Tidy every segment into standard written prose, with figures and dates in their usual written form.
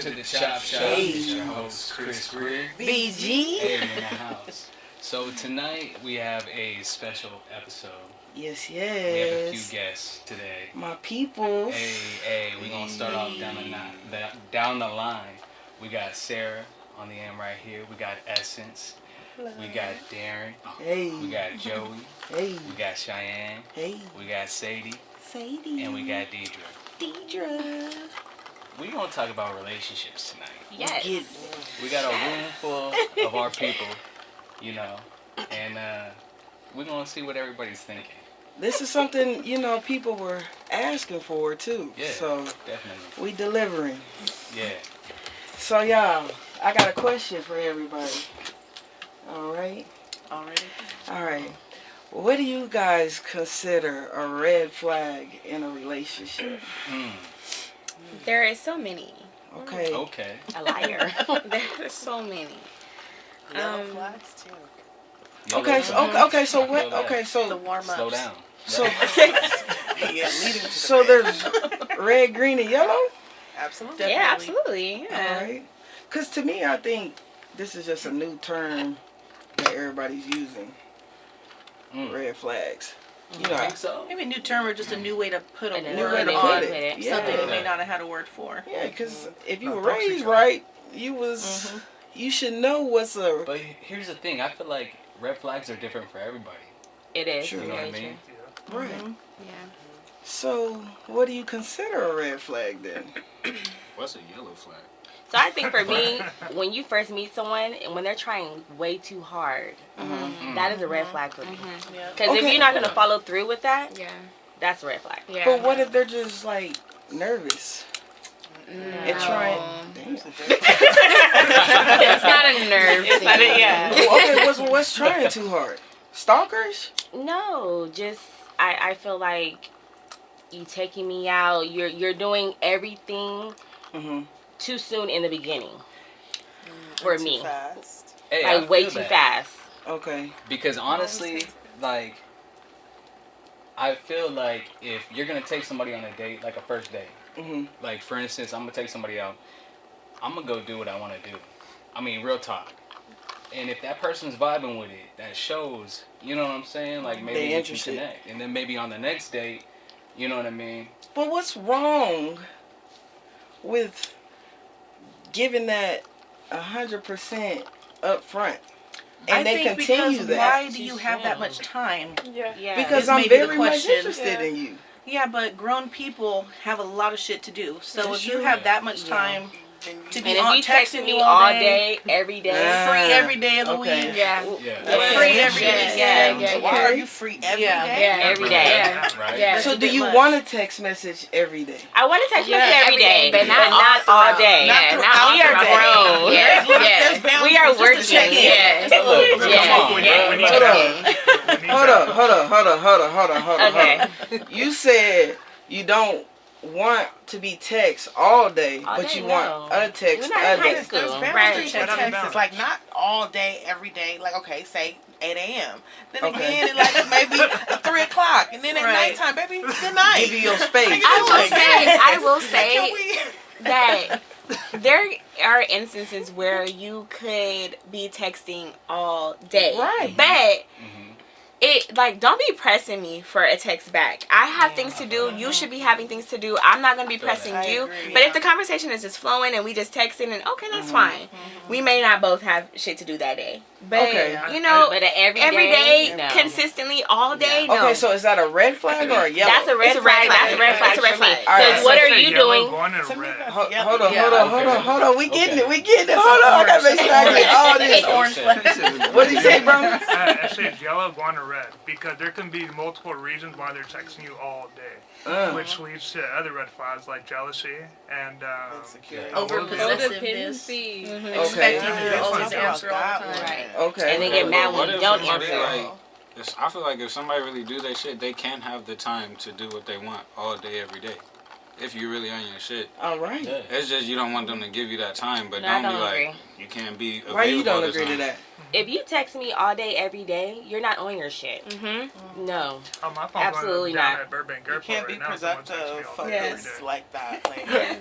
to the ChopShop. It's your host, Kris Greer. BG. Hey, in the house. So tonight we have a special episode. Yes. We have a few guests today. My people. Hey, we're going to start off down the line. We got Sarah on the end right here. We got Essence. Hello. We got Darren. Hey. We got Joey. Hey. We got Cheyenne. Hey. We got Sadie. Sadie. And we got Deidre. Deidre. We're going to talk about relationships tonight. Yes. We got a room full of our people, you know, and we're going to see what everybody's thinking. This is something, people were asking for, too. Yeah, so definitely. we delivering. Yeah. So, y'all, I got a question for everybody. All right? Already? All right. What do you guys consider a red flag in a relationship? There is so many. Okay. Okay. A liar. There's so many. Yellow flags too. Okay. So what? Okay. The So warm ups. Slow down. So Yeah, leading to so there's red, green, and yellow. absolutely. Yeah, absolutely. All Yeah. right. Because to me, I think this is just a new term that everybody's using. Red flags. You think so? Maybe a new term or just a new way to put a And a new way word to on put it. Yeah. something you may not have had a word for. Yeah, because if you were raised right, you should know what's a. But here's the thing. I feel like red flags are different for everybody. It is. Sure. You know what I Very mean? Right. true. Yeah. So what do you consider a red flag then? What's a yellow flag? So I think for me, when you first meet someone and when they're trying way too hard, that is a red flag for me. Yeah. Because if Okay. you're not going to follow through with that, Yeah. that's a red flag. Yeah. But what if they're just like nervous and trying? Damn. It's not a nerve thing. Okay, what's trying too hard? Stalkers? No, just I feel like you taking me out. You're doing everything too soon in the beginning for Too me. fast. Hey, I Like way feel too that. fast. Okay. Because honestly, like, I feel like if you're going to take somebody on a date, like a first date, like, for instance, I'm going to take somebody out, I'm going to go do what I want to do. I mean, real talk. And if that person's vibing with it, that shows, you know what I'm saying? Like, maybe They you can interested. connect. And then maybe on the next date, you know what I mean? But what's wrong with giving that 100% up front? And I they think continue because that. why do you have that much time? Yeah. Because is I'm maybe the very much question. interested in you. Yeah, but grown people have a lot of shit to do. So That's if you true. have that much time to be And if on you text texting me you all day, every day, free every day of the Okay. week. Yeah. Yeah. Free every day. Yeah. Why are you free every day? Yeah. every day. Yeah. Right? Yeah. So a do bit you much. want a text message every day? I want to text you every every day, day, but not all day. Not Yeah, throughout we are the day. grown. Yeah. There's boundaries We are just to working. check in. Yeah. Look, Yeah. come on. Hold on. Okay. You said you don't want to be text all day, All but day, you no. want a text We're not in a high day. school. There's boundaries Right. to text. It's like not all day, every day. Like, okay, say 8 a.m. Then Okay. again, at like maybe 3 o'clock. And then at Right. nighttime, baby, good night. Give you your space. I will Can say we? that there are instances where you could be texting all day. Right. But it, like, don't be pressing me for a text back. I have things to do. You should be having things to do. I'm not going to be pressing I you. agree. But if the conversation is just flowing and we just texting, and okay, that's fine. We may not both have shit to do that day. But, Okay. you know, But every day, no. consistently, all day, no. Okay, so is that a red flag or a yellow? That's a red flag. That's a red flag. It's a red flag. All right, Because so what are Say you yellow doing? going to red. Hold on. We getting it. Hold on. I gotta make sure I get all this. Orange flag. What did you say, bro? I say it's yellow going to red because there can be multiple reasons why they're texting you all day, which leads to other red flags like jealousy and Over possessiveness. Expecting you to always answer all the time. Right. Okay. And they get mad when What you if don't somebody, answer. like, I feel like if somebody really do that shit, they can have the time to do what they want all day, every day. if you really on your shit. All right. Yeah. It's just you don't want them to give you that time, but No, I don't be don't like agree. you can't be available. Why you don't all the agree to time. that? If you text me all day, every day, you're not on your shit. Mm-hmm. No. Oh, my phone's Absolutely down not. at Burbank You Airport can't be right now. Someone texts me productive, all day, every focused day. like that.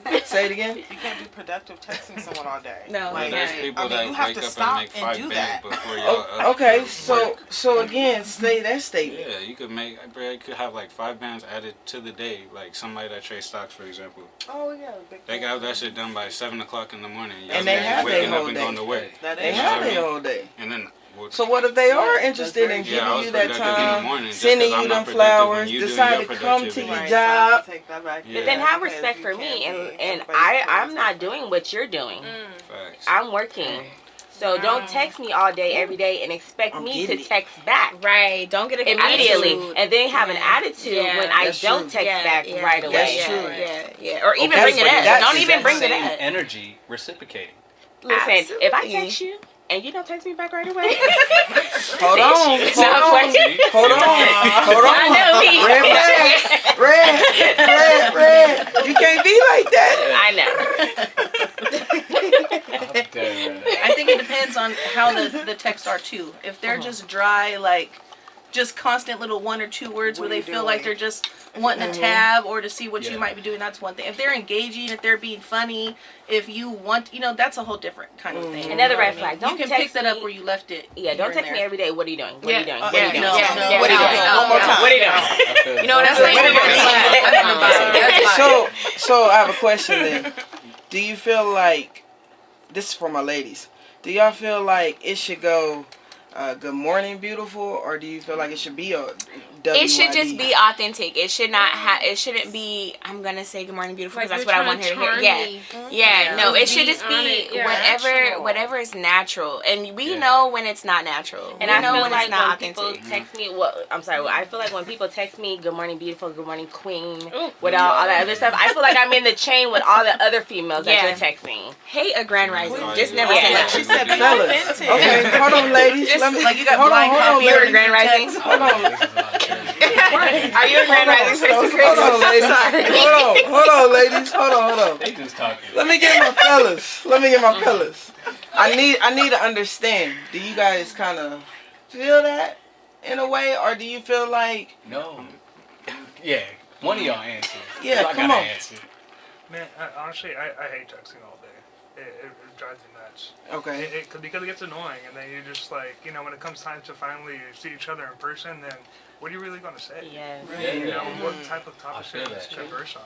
Like, Say it again. you can't be productive texting someone all day. No. Like, There's people I mean, you that have wake to up and stop make and 5 do bands that. before y'all Oh, up okay, for work. so again, say that statement. Yeah, you could make, bro, you could have like 5 bands added to the day. Like somebody that trades stocks, for example. Oh yeah, big They got that shit done by 7 o'clock in the morning. Y'all And they niggas have their waking up whole and day. going to work. That They is have what I it mean? all day. And then, well, So what if they are that's interested very in true. yeah, I giving was you that productive in the time, morning, just sending 'cause I'm you not them productive when flowers, you doing decide your to come to productivity. your Right, so I have job? to take that back. Yeah. But then have Because respect you for can't me, and be- and everybody's I'm crazy. not doing what you're doing. Facts. I'm working. So don't text me all day, every day, and expect I'm me to getting it. text back Right. Don't get an immediately, attitude. and then have an Yeah. attitude Yeah. when I That's don't true. text back right away. That's true. Yeah. Or even Okay, bring it but up. that's- Don't even that's bring it same up. energy reciprocating. Listen, if I Absolutely. text you and you don't text me back right away, Hold on, hold on, See? hold on, hold on. I know he. Red flag, red. You can't be like that. I know. I'm dead right now. I think it depends on how the texts are too. If they're just dry, like just constant little 1 or 2 words What where are they you feel like doing? they're just wanting a tab or to see what Yeah. you might be doing, that's one thing. If they're engaging, if they're being funny, if you want, that's a whole different kind of thing. Another You know red what I mean? flag. Don't You can text pick that up me- where you left it. Yeah, here don't and text me there. every day. What are you doing? What are you doing? Yeah, What are you doing? no, Yeah. no, What are you no, doing? no, One more no. time. What are you doing? I feel You know, that. that's like What are you doing? that's fine. So I have a question then. Do you feel like, this is for my ladies, do y'all feel like it should go good morning beautiful, or do you feel like it should be a WYD? It should just be authentic. It should not have. It shouldn't be. I'm gonna say good morning, beautiful, because Like that's you're what I want her to hear. trying Yeah, to charm me. yeah. No, it Just should be just on be it, yeah. whatever is natural, and we Yeah. know when it's not natural. And we I know feel when like it's not when people authentic. text me, I'm sorry. I feel like when people text me, "Good morning, beautiful," "Good morning, queen," with all that other stuff, I feel like I'm in the chain with all the other females that Yeah. you're texting. Hey, a grand rising. Oh, Just yeah. never Yeah. say Like that. she said, be Fellas. authentic. Okay, hold on, ladies. Just Let me, like you got hold blind on, copy ladies. or a grand rising. Hold on. This is a lot of charity. Are you a grand rising person, Chris? Hold on, ladies. Sorry. Hold on, ladies. Hold on. They just talking. Let me get my fellas. I need to understand. Do you guys kind of feel that in a way, or do you feel like, No. Yeah. One of y'all answer. Yeah, I come gotta on. answer. Man, honestly, I hate texting all day. It drives me nuts. okay, Because it gets annoying, and then you just like, when it comes time to finally see each other in person, then what are you really gonna say? Yes. What type of I topic feel should that. we converse on?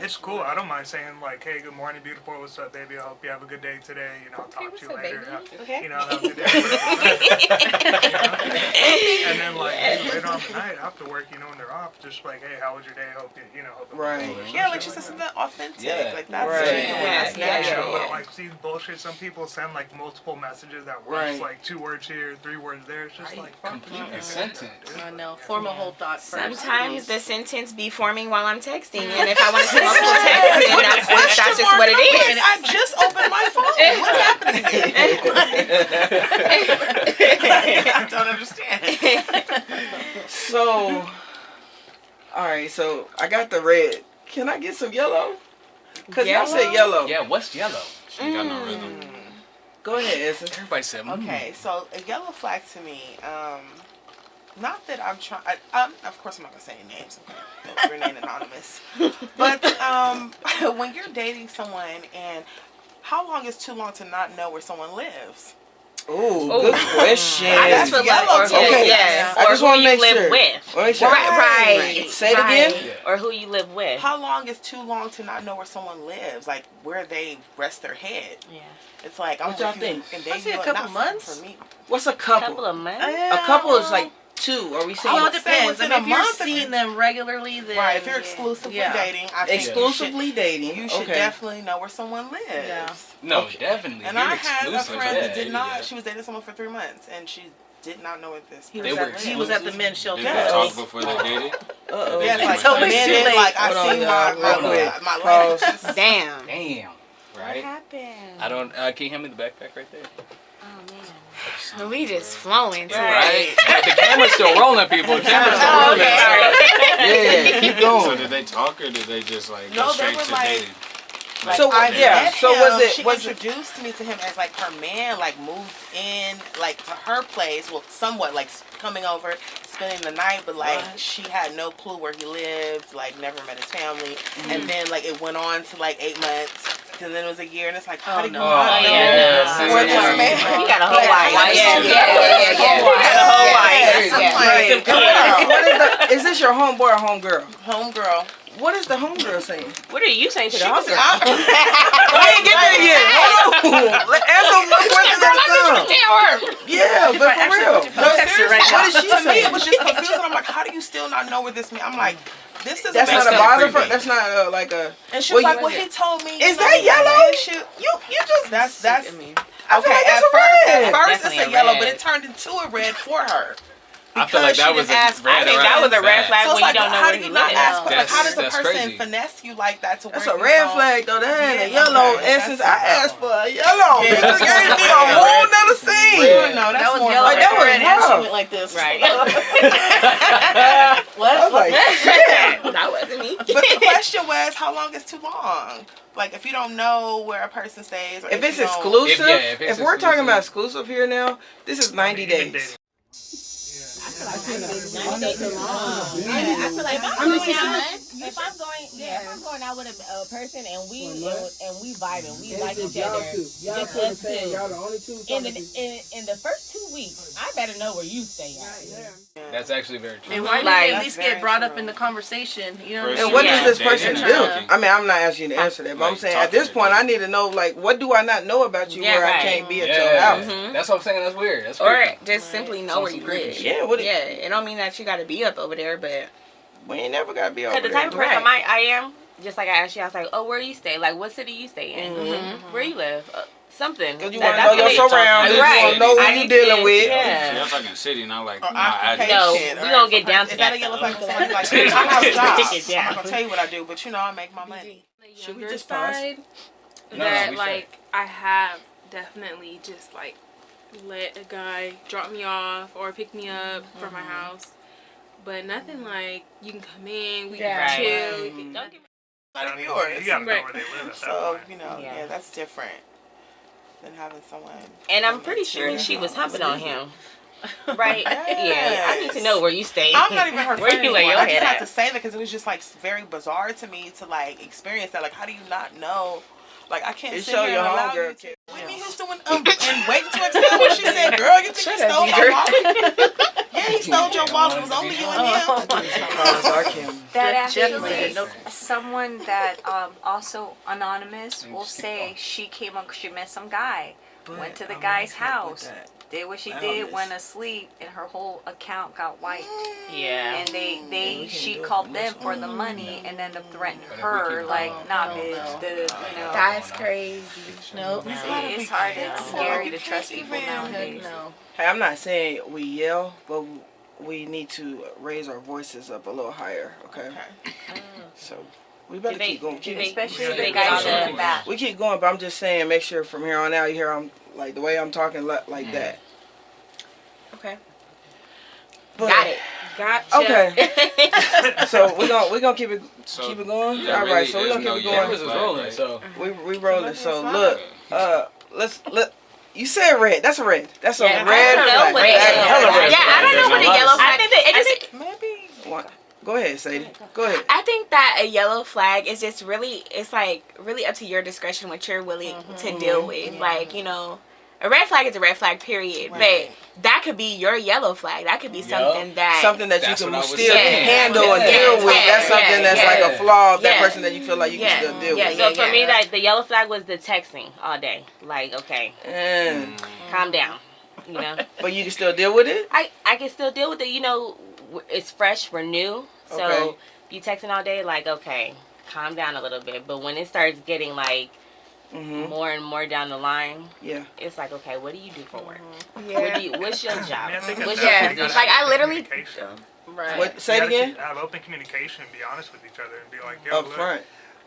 It's cool. I don't mind saying like, "Hey, good morning, beautiful. What's up, baby? I hope you have a good day today. I'll talk to you later. Okay. Have a good day." And then like maybe later on the night after work, when they're off, just like, "Hey, how was your day? Hope you hope it was Right. cool," or Yeah, some like shit she said, that. something authentic. Yeah. Like that's Right. genuine. That's Yeah. natural. But like see bullshit, some people send like multiple messages at once, Right. like 2 words here, 3 words there. It's just like fuck Complete you. a sentence. I know. Form a whole thought first. Sometimes the sentence be forming while I'm texting, and if I want to send multiple texts, then that's just what it is. I just opened my phone. What's happening? I don't understand. so, all right, so I got the red. Can I get some yellow? Cause y'all said yellow. Yeah, what's yellow? She ain't got no rhythm. Go ahead, Essence. Everybody said, Okay, so a yellow flag to me, not that I'm trying, of course I'm not going to say any names, okay, remain anonymous, but when you're dating someone, and how long is too long to not know where someone lives? Ooh, good question. I just feel like, or Okay, yes. I Or just who want to you make live sure. with. Make sure. Right. Say it again. Yeah. Or who you live with. How long is too long to not know where someone lives? Like, where they rest their head? Yeah. It's like, I'm What y'all with you, think? and I they say a do it, couple not months. for me. What's a couple? Couple of months. A couple is like 2. Are we saying Well, would it say depends. within I a mean, if you're month, if you- seeing them regularly, then Right, if you're exclusively yeah. dating, I think exclusively dating? you should okay. definitely know where someone lives. Yeah. No, Okay. definitely. And You're I had a exclusive. friend Yeah, that did not. yeah. She was dating someone for 3 months, and she did not know what this. He They was, were he was at the men's shelter. Did they talk before they dated? Uh-oh. Yeah, like So a it's too minute, late. like Hold I on, seen y'all, real quick. my Pause. life. Damn. Damn. What Right? happened? I don't. Can you hand me the backpack right there? Oh man. We just flowing. Right. The camera's still rolling, people. The camera's still Oh, rolling. okay. Yeah, keep So going. did they talk or did they just like No, go they straight were to like- dating? Like, So, I yeah, met so him, was it- She was it- introduced me to him as like her man, like moved in, like to her place. Well, somewhat like coming over, spending the night, but like she had no clue where he lived. Like never met his family, and then like it went on to like 8 months, and then it was a year, and it's like, how do you not know yeah. where this man? You got a whole wife. Yeah. You got a whole wife. I'm like, What is the? Is this your homeboy or homegirl? homegirl. What is the homegirl saying? What are you saying to the She was homegirl? out. I ain't get there yet. Hold on. Answer one question at a time. Yeah, but for real. No, seriously, What what did did she to me, say? it was just confusing. I'm like, how do you still not know where this man? I'm like, this is That's not a That's bother for. creepy. That's not like a. And she was Well, like, well, he told me. Is that yellow? You just that's I feel okay. like At that's a red. first it's Definitely a a yellow, red. but it turned into a red for her. I feel like Because that she was didn't a ask red I think that was a red flag So when it's you like, don't know how where do he you not lives. ask? Like, how does a That's person crazy. finesse you like that to where That's you a red don't- flag though. That ain't a Yeah, yellow. okay. Essence, I That's- asked for a yellow. Yeah, Niggas that's gave me a red. whole nother scene. Red. No, that's That was more yellow, Like, that was red, and she rough. went like this. Right. I was like, shit. That wasn't me. But the question was, how long is too long? Like, if you don't know where a person stays, or If it's you don't- exclusive, If it's if we're talking exclusive. about exclusive here now, this is 90 Even days. dating. I feel like if I'm going out with a person and we vibing, we like each other, just us two. In the first 2 weeks, I better know where you stay at. That's actually very true. And why Like- did at least get brought up in the conversation? You know what I First And mean? what Yeah. does this person Dating, do? talking. I mean, I'm not asking you to answer that, but I'm Like, saying at this talking point, to I need to know, like, what do I not know about you Yeah, where I right. can't be at your Yeah, house? that's what I'm saying. That's weird. That's Or creepy. just simply know where you live. Yeah, what? Yeah, it don't mean that you got to be up over there, but We ain't never gotta be over Because the there. type of person I am, just like I asked you, I was like, oh, where you stay? Like, what city you stay in? Where you live? Something. Cause you That- want to know that's your what it- surroundings. Right. You want to know I who you need dealing to- with. yeah. You're talking city, not like Or my address. No, occupation. we or gonna get if down to is that that, a yellow though. flag for somebody like, I have a job. Take it down. I'm not gonna tell you what I do, but you know I make my money. Should we Younger just pause? side No, that we like I have definitely just like let a guy drop me off or pick me up from my house, but nothing like you can come in, we Right. can chill. Don't get me None of You yours. gotta know Right. where they live at that So point. you know, Yeah. yeah, that's different than having someone. And I'm come pretty into sure your she was house. humping on him. Right? Yes. Yeah. I need to know where you stay. I'm not even her Where friend you lay anymore. your I just head have at. to say that because it was just like very bizarre to me to like experience that. Like, how do you not know? Like, I can't It sit show here your and allow homegirl you to. kid. Whitney Houston and waiting to explain what she said. Girl, you think he stole my wallet? Yeah, he stole your wallet. It was only you and him. I can't. That Definitely actually, did. Nope. someone that also anonymous will say she came on, she met some guy, went to the guy's house, did what she did, went asleep, and her whole account got wiped. Yeah. And she called them for the money, and then threatened But if we her, keep like, going, nah, bitch, you know. that's crazy. Nope. It's hard, it's scary to trust people nowadays. No. Hey, I'm not saying we yell, but we need to raise our voices up a little higher, okay? So we better Do they- keep going. do they- Especially do the they guys get all in the back. We keep going, but I'm just saying, make sure from here on out, you hear I'm like the way I'm talking like that. Okay. But, Got it. Gotcha. Okay. So we gonna keep it So, keep it going. yeah, All really, right. So we there's gonna no keep it yellow going. Cameras is rolling, so We rolling. So look, let's. You said red. That's a red. That's a Yeah, red I don't know flag. what That's it is. hella red Yeah, I don't flag. know what a There's a yellow lot flag. I think that it just, Maybe. What? Go ahead, Sadie. Go ahead. I think that a yellow flag is just really, it's like really up to your discretion what you're willing to deal with. Like, you know, a red flag is a red flag, period. Right. But that could be your yellow flag. That could be something that. Something that That's you what can I was still saying. handle and Yeah. deal with. That's something that's like a flaw of that Yeah. person that you feel like you can still deal Yeah. with. So for me, like the yellow flag was the texting all day. Like, okay, calm down. You know, But you can still deal with it. I can still deal with it. You know, it's fresh, we're new, so Okay. you texting all day, like, okay, calm down a little bit. But when it starts getting like more and more down the line, Yeah. it's like, okay, what do you do for work? Yeah. What's your I job? mean, I think What's at that your point you gotta like, have I literally- communication. Right. What? Say You it gotta again. have open communication and be honest with each other and be like, yo, Up look, front.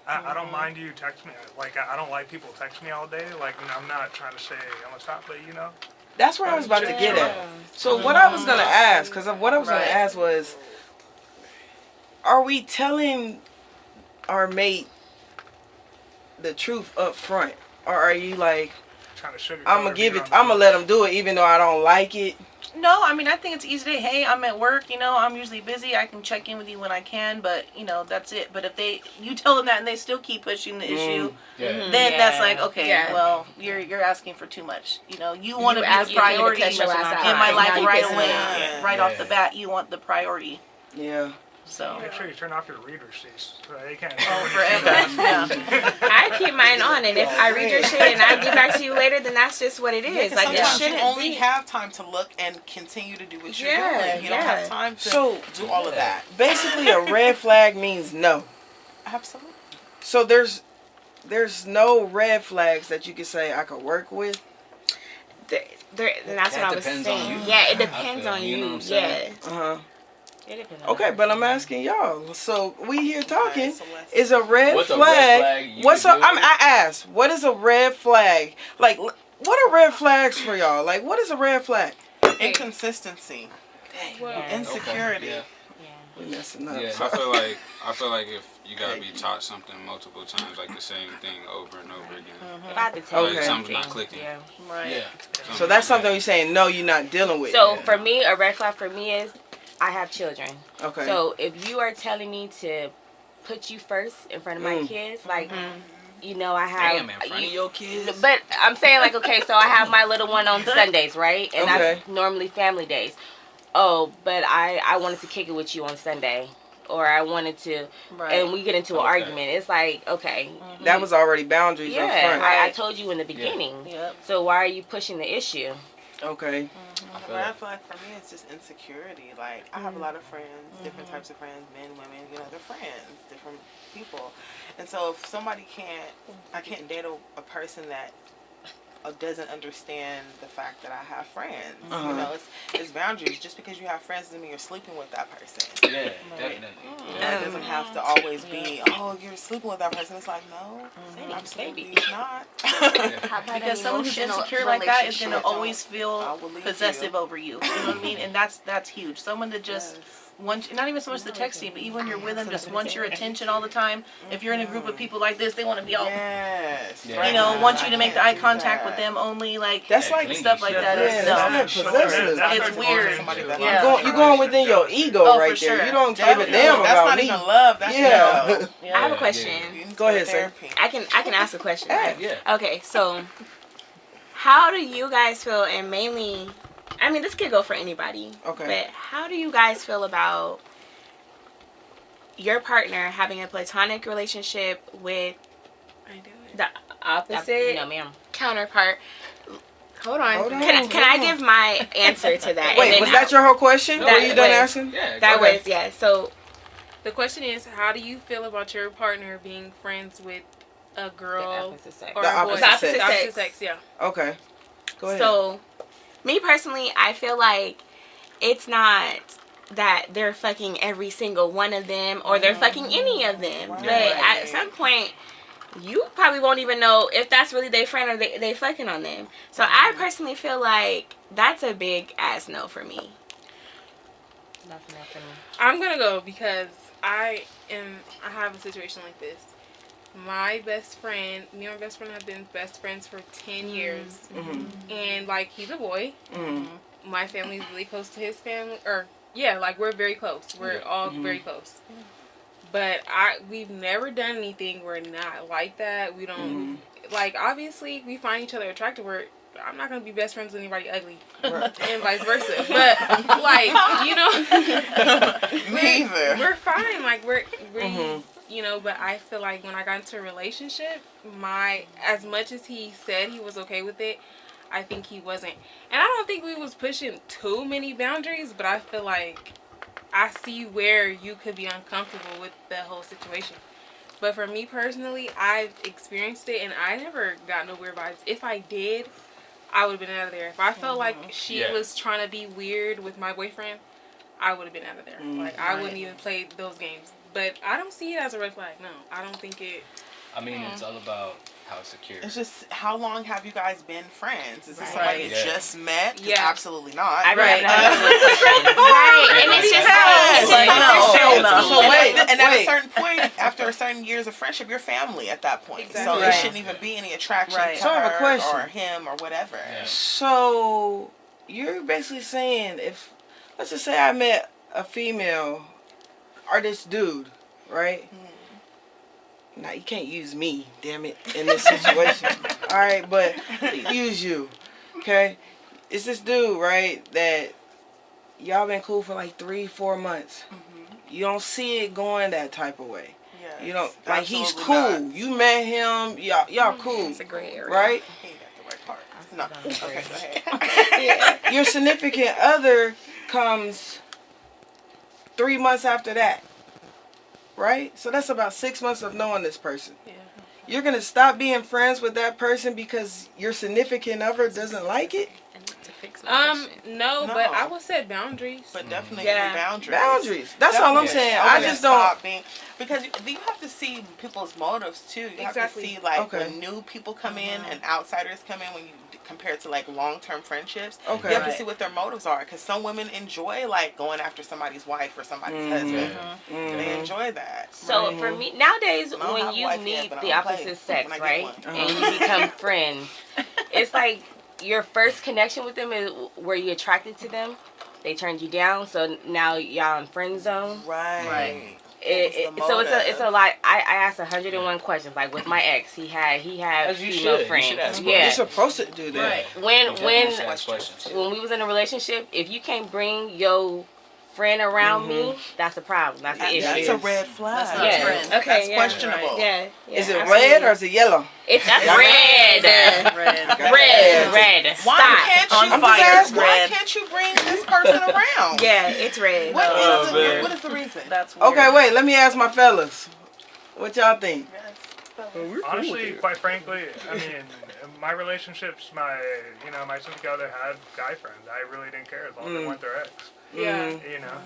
I don't mind you text me. Like, I don't like people text me all day. Like, I'm not trying to say I'm gonna stop, but you know, That's where I was about to get at. So what I was gonna ask, because what I was gonna ask was, are we telling our mate the truth up front, or are you like, Trying to sugarcoat I'm gonna give it, I'm gonna let him do it, even though I don't like it? No, I mean, I think it's easy to, hey, I'm at work, you know, I'm usually busy, I can check in with you when I can, but, you know, that's it. But if you tell them that and they still keep pushing the issue, then that's like, okay, well, you're asking for too much. You know, you want to be the priority in my life right away, right off the bat. You want the priority. Yeah. So make sure you turn off your reader sheets. So they can't. Forever. I keep mine on, and if I read your shit and I get back to you later, then that's just what it is. Like, it shouldn't you only have time to look and continue to do what you're doing. You don't have time to do all of that. Basically, a red flag means no. Absolutely. So there's no red flags that you can say I could work with. That's what I was saying. Yeah, it depends on you. Yeah. Okay, but I'm asking y'all. So we here talking. Is a red flag? What's up? I asked. What is a red flag? Like, what are red flags for y'all? Like, what is a red flag? Inconsistency, insecurity. Yeah. We messing up. Yeah. I feel like if you gotta be taught something multiple times, like the same thing over and over again. Like something's not clicking. Right. Yeah. So that's something you're saying. No, you're not dealing with. So for me, a red flag for me is, I have children. Okay. So if you are telling me to put you first in front of my kids, like, you know, I have. Damn, in front of your kids. But I'm saying, like, okay, so I have my little one on Sundays, right? And that's normally family days. Oh, but I wanted to kick it with you on Sunday. Or I wanted to, and we get into an argument. It's like, okay. That was already boundaries up front. I told you in the beginning. Yep. So why are you pushing the issue? Okay. I feel like for me it's just insecurity. Like I have a lot of friends, different types of friends, men, women, you know, they're friends, different people. And so if somebody I can't date a person that doesn't understand the fact that I have friends. You know, it's boundaries. Just because you have friends doesn't mean you're sleeping with that person. Yeah, definitely. You know, it doesn't have to always be, oh, you're sleeping with that person. It's like, no, absolutely not. Because someone who's insecure like that is going to always feel possessive over you. You know what I mean? And that's huge. Someone that just wants, not even so much the texting, but even when you're with them, just wants your attention all the time. If you're in a group of people like this, they want to be all, you know, want you to make the eye contact with them only. Like, that's like stuff like that. It's weird. You're going within your ego right there. You don't give a damn about me. That's not even love. That's I have a question. Go ahead, sir. I can ask a question. Right? Okay, so how do you guys feel, and mainly, I mean, this could go for anybody. Okay. But how do you guys feel about your partner having a platonic relationship with the opposite counterpart? Hold on. Can I give my answer to that? Wait, was that your whole question? Were you done asking? Yeah. That was, yeah. So the question is, how do you feel about your partner being friends with a girl or the opposite sex? Yeah. Okay. Go ahead. So, me personally, I feel like it's not that they're fucking every single one of them or they're fucking any of them. But at some point, you probably won't even know if that's really their friend or they fucking on them. So I personally feel like that's a big ass no for me. Nothing for me. I'm gonna go because I have a situation like this. My best friend, me and my best friend have been best friends for 10 years. And, like, he's a boy. My family's really close to his family. Like, we're very close. We're all very close. But we've never done anything. We're not like that. We don't, like, obviously, we find each other attractive. I'm not going to be best friends with anybody ugly. And vice versa. But, like, you know. Me either. We're fine. Like, we're you know, but I feel like when I got into a relationship, as much as he said he was okay with it, I think he wasn't. And I don't think we was pushing too many boundaries, but I feel like I see where you could be uncomfortable with the whole situation. But for me personally, I've experienced it and I never got no weird vibes. If I did, I would have been out of there. If I felt like she was trying to be weird with my boyfriend, I would have been out of there. Like, I wouldn't even play those games. But I don't see it as a red flag. No, I don't think it. I mean, it's all about how secure. It's just, how long have you guys been friends? Is this somebody you just met? Yeah. Absolutely not. Right. Right. And it's just so wait. And at a certain point, after a certain years of friendship, you're family at that point. Exactly. So there shouldn't even be any attraction to so I have a her question. or him or whatever. Yeah. So you're basically saying, if let's just say I met a female or this dude, right? Now you can't use me, damn it, in this situation. All right, but use you, okay? It's this dude, right, that y'all been cool for like 3-4 months. You don't see it going that type of way. Yeah. You don't like he's cool. Not. You met him, y'all cool. It's a gray area, right? He ain't got the right part. No. Okay, go ahead. Your significant other comes 3 months after that. Right? So that's about 6 months of knowing this person. Yeah. You're going to stop being friends with that person because your significant other doesn't like it? No, but I would set boundaries. But definitely boundaries. Boundaries. That's all I'm saying. I just don't... Because you have to see people's motives, too. You have to see, like, when new people come in and outsiders come in, when you compare it to, like, long-term friendships. You have to see what their motives are. Because some women enjoy, like, going after somebody's wife or somebody's husband. They enjoy that. So, for me, nowadays, when you meet the opposite sex, right, and you become friends, it's like your first connection with them is were you attracted to them? They turned you down, so now y'all in friend zone. Right. So it's a lot. I asked 101 questions. Like with my ex, he had female friends. You're supposed to do that. Right. When we was in a relationship, if you can't bring your friend around me, that's a problem. That's the issue. That's a red flag. That's not friend. Okay, that's questionable. Yeah. Is it red or is it yellow? It's red. Red. Why can't you bring this person around? Yeah, it's red. What is the reason? That's weird. Okay, wait. Let me ask my fellas. What y'all think? Honestly, quite frankly, I mean, my relationships, my significant other had guy friends. I really didn't care as long as they weren't their ex. Yeah. You know,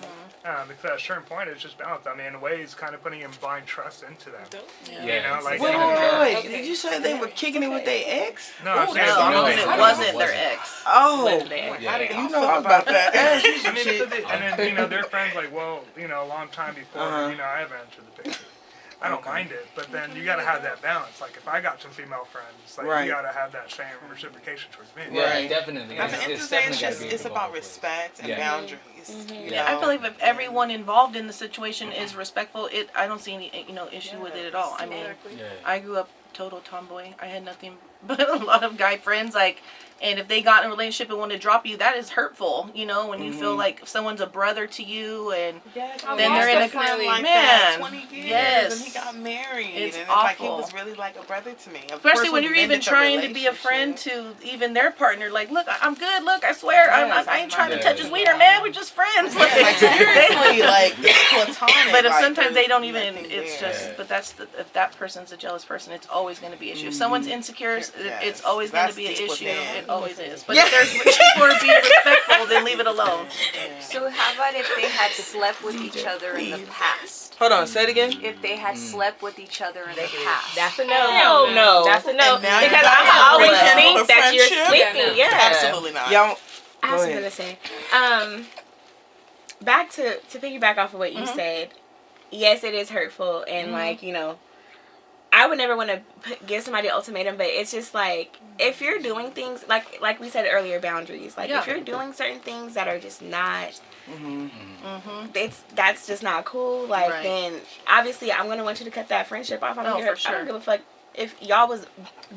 because at a certain point, it's just balanced. I mean, in a way, it's kind of putting blind trust into them. Yeah. You know, like. Wait. Did you say they were kicking it with their ex? No, it wasn't their ex. Oh. How did you know about that? And then, their friends like, well, a long time before, I haven't entered the picture. I don't mind it, but then you gotta have that balance. Like if I got some female friends, like you gotta have that same reciprocation towards me. Right, definitely. At the end of the day, it's about respect and boundaries. I feel like if everyone involved in the situation is respectful, I don't see any issue with it at all. I mean, I grew up total tomboy. I had nothing but a lot of guy friends, and if they got in a relationship and want to drop you, that is hurtful, when you feel like someone a brother to you, and then they're in a like man. 20 years, and he got married, it's and awful. It's like he was really like a brother to me. Especially when you're even trying to be a friend to even their partner. Like, look, I'm good. Look, I swear, I ain't trying to touch his wiener, man. We're just friends. Like seriously, like it's platonic. But if sometimes they don't even, it's just. But if that person's a jealous person, it's always going to be an issue. If someone's insecure, it's always going to be an issue. It always is. But if there's people are being respectful, then leave it alone. So how about if they had slept with each other in the past? Hold on, say it again. If they had slept with each other in the past. That's a no. No. That's a no. Because I always think that you're sleeping. Yeah. Absolutely not. Y'all, I was going to say, back to piggyback off of what you said, yes, it is hurtful. And I would never want to give somebody an ultimatum, but it's just like, if you're doing things, like we said earlier, boundaries. Like, if you're doing certain things that are just not, that's just not cool, then obviously I'm going to want you to cut that friendship off. I don't give a fuck if y'all was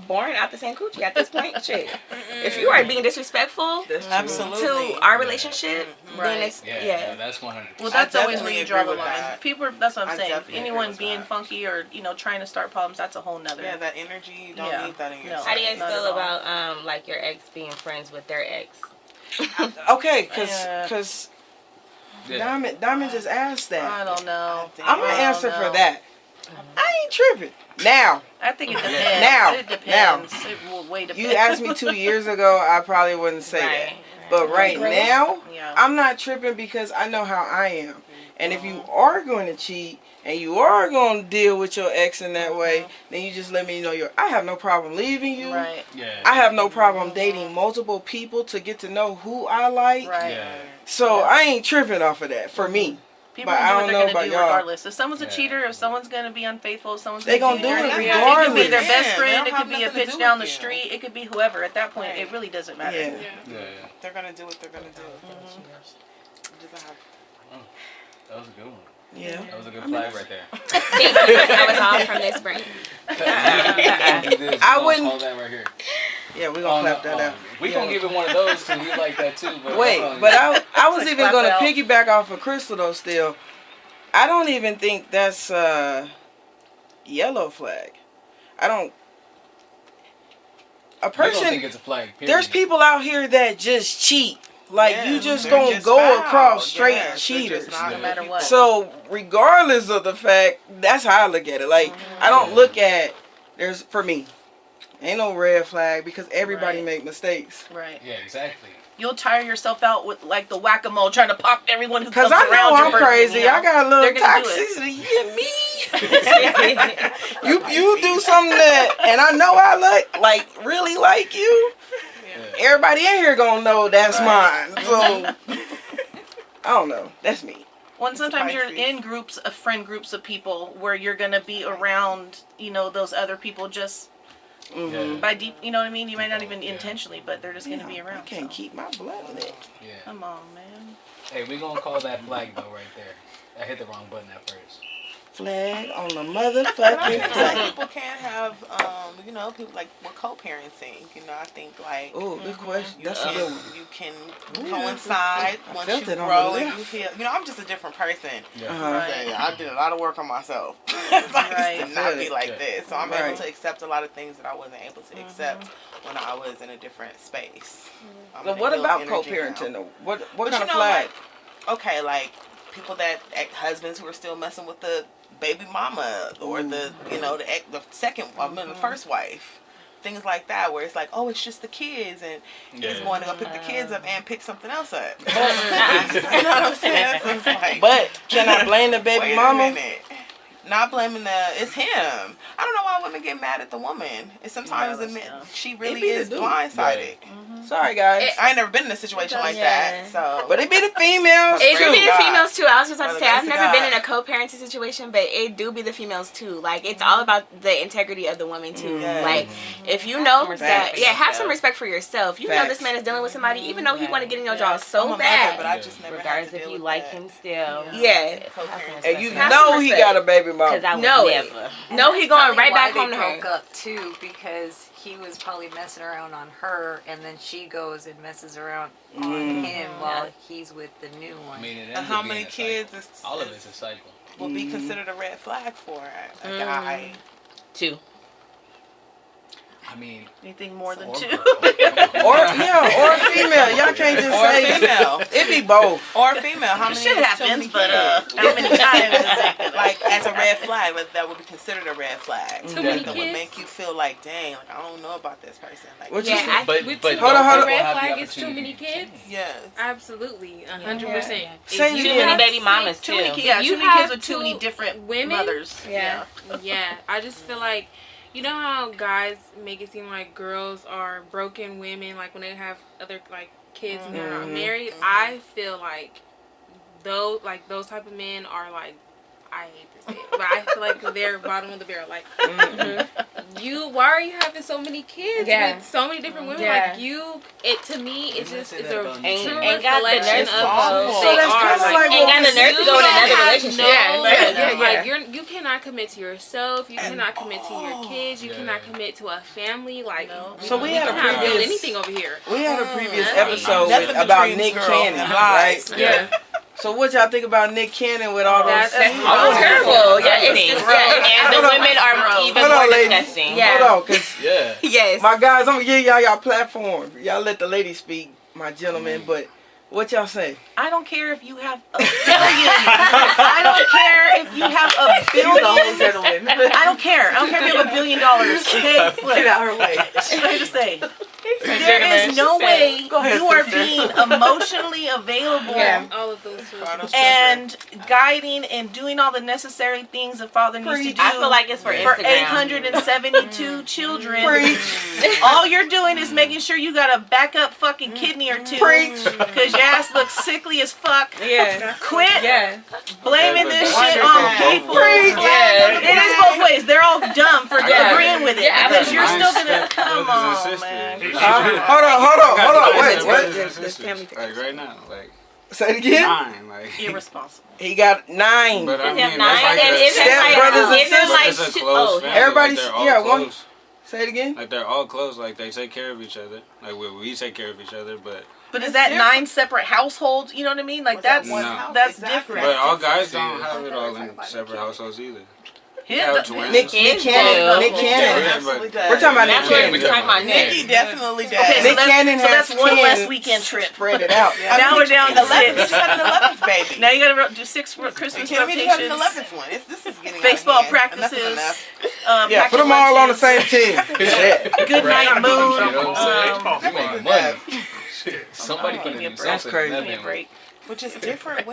born out the same coochie at this point. Shit. If you are being disrespectful to our relationship, then it's, that's 100%. Well, that's always where you draw the line. People, that's what I'm saying. If anyone being funky or, trying to start problems, that's a whole nother. Yeah, that energy, you don't need that in yourself. How do you guys feel about, your ex being friends with their ex? Okay, because Diamond just asked that. I don't know. I'm going to answer for that. I ain't tripping. Now. I think it depends. It depends. It will way depend. You asked me 2 years ago, I probably wouldn't say that. But right now, I'm not tripping because I know how I am. And if you are going to cheat and you are going to deal with your ex in that way, then you just let me know I have no problem leaving you. Right. Yeah. I have no problem dating multiple people to get to know who I like. Right. Yeah. So I ain't tripping off of that for me. People but do I what don't they're know gonna about do y'all. regardless. If someone's a cheater, if someone's gonna be unfaithful, if someone's They gonna do it regardless. It could be their best friend. They It don't could be a have nothing to pitch do down the with you. street. It could be whoever. At that point, it really doesn't matter. Yeah. They're gonna do what they're gonna do. That was a good one. Yeah. That was a good flag right there. Thank you. That was all from this brain. I wouldn't. Hold that right here. Yeah, we're gonna clap that out. We gonna give it one of those because we like that too. But wait, but I was even gonna piggyback off of Crystal though. Still, I don't even think that's yellow flag. I don't. A person. You don't think it's a flag? Period. There's people out here that just cheat. Like you just gonna go across straight cheaters, no matter what. So regardless of the fact, that's how I look at it. Like I don't look at for me, ain't no red flag because everybody make mistakes. Right. Yeah, exactly. You'll tire yourself out with like the whack-a-mole trying to pop everyone who comes around. Because I know I'm crazy. You know? I got a little toxicity in me. you do something that, and I know I like really like you. Everybody in here gonna know that's mine. So I don't know. That's me. Well, sometimes you're in friend groups of people where you're gonna be around, those other people just by deep. You know what I mean? You might not even intentionally, but they're just gonna be around. I can't keep my blood in it. Yeah. Come on, man. Hey, we gonna call that flag though right there. I hit the wrong button at first. Flag on the motherfucking flag. People can't have, people like with co-parenting. I think like. Oh, good question. That's a good one. You can coincide once you grow and you feel. I'm just a different person. Yeah. I did a lot of work on myself. I used to not be like this, so I'm able to accept a lot of things that I wasn't able to accept when I was in a different space. But what about co-parenting though? What kind of flag? Like people husbands who are still messing with the baby mama or the first wife, things like that, where it's like, oh, it's just the kids and he's going to go pick the kids up and pick something else up. You know what I'm saying? So it's like, but can I blame the baby mama? Not blaming it's him. I don't know why women get mad at the woman. It's sometimes she really is blindsided. Right. Mm-hmm. Sorry guys. I ain't never been in a situation like that. So, but it be the females. It do be the females too. I was just about to say I've never been in a co-parenting situation, but it do be the females too. Like it's all about the integrity of the woman too. Like if you know that, have some respect for yourself. You know this man is dealing with somebody, even though he want to get in your jaw so bad. But I just never regardless if you like him still. Yeah. And you know he got a baby mama. Because I would never. No, he going right back home to her. They broke up too because he was probably messing around on her, and then she goes and messes around on him while he's with the new one. And how many kids all of it's a cycle. Will be considered a red flag for a guy? 2. I mean, anything more than 2. or a female. Y'all can't just say female. It be both. Or a female. How many? Shit happens, but how many times is it? Like as a red flag, that would be considered a red flag. Too many that kids would make you feel like, dang, like I don't know about this person. Like, but hold on. Red flag is too many kids. Yes, absolutely, 100%. Same too many baby mamas too. Too many kids with too many different women. Mothers. Yeah. I just feel like. You know how guys make it seem like girls are broken women, like when they have other kids and they're not married? I feel like those type of men are like, I hate to say it, but I feel like they're bottom of the barrel. Like, why are you having so many kids with so many different women? Like to me, it just is a true reflection of so that's kind of like ain't got the nerve to go in another relationship. You cannot commit to yourself. You cannot commit to your kids. You cannot commit to a family. So we had a previous previous anything over here. We had a previous episode about Nick Cannon, right? Yeah. So what y'all think about Nick Cannon with all those? That's terrible. Yeah, and the women are even more disgusting. Hold on, cause my guys, I'm gonna give y'all platform. Y'all let the ladies speak, my gentlemen. But what y'all say? I don't care if you have a billion. I don't care if you have a billion. I don't care. I don't care if you have $1 billion. Okay, get out her way. What did I just say? There is no way you are being emotionally available all of those and guiding and doing all the necessary things a father needs to do. I feel like it's for 872 children. All you're doing is making sure you got a backup fucking kidney or two. Because your ass looks sickly as fuck. Yeah. Quit blaming this shit on people. It is both ways. They're all dumb for agreeing with it. Because you're still gonna come on, man. Hold on. Wait. Like right now, like. Say it again. 9, like. Irresponsible. He got 9. But I mean, 9 and step brothers and sisters. It's a close family. Everybody's like one. Say it again. Like they're all close. Like they take care of each other. Like we take care of each other, but. But is that 9 separate households? You know what I mean? Like that's different. But all guys don't have it all in separate households either. Nick Cannon. We're talking about Nick Cannon. Nikki definitely does. Okay, Nick Cannon has that's one less weekend trip. Spread it out. Now we're down to 11. Just had an 11th baby. Now you gotta do 6 Christmas rotations. Had an 11th one. This is getting baseball practices. Put them all on the same team. Good night, moon. Somebody put it in. That's crazy. Which is different.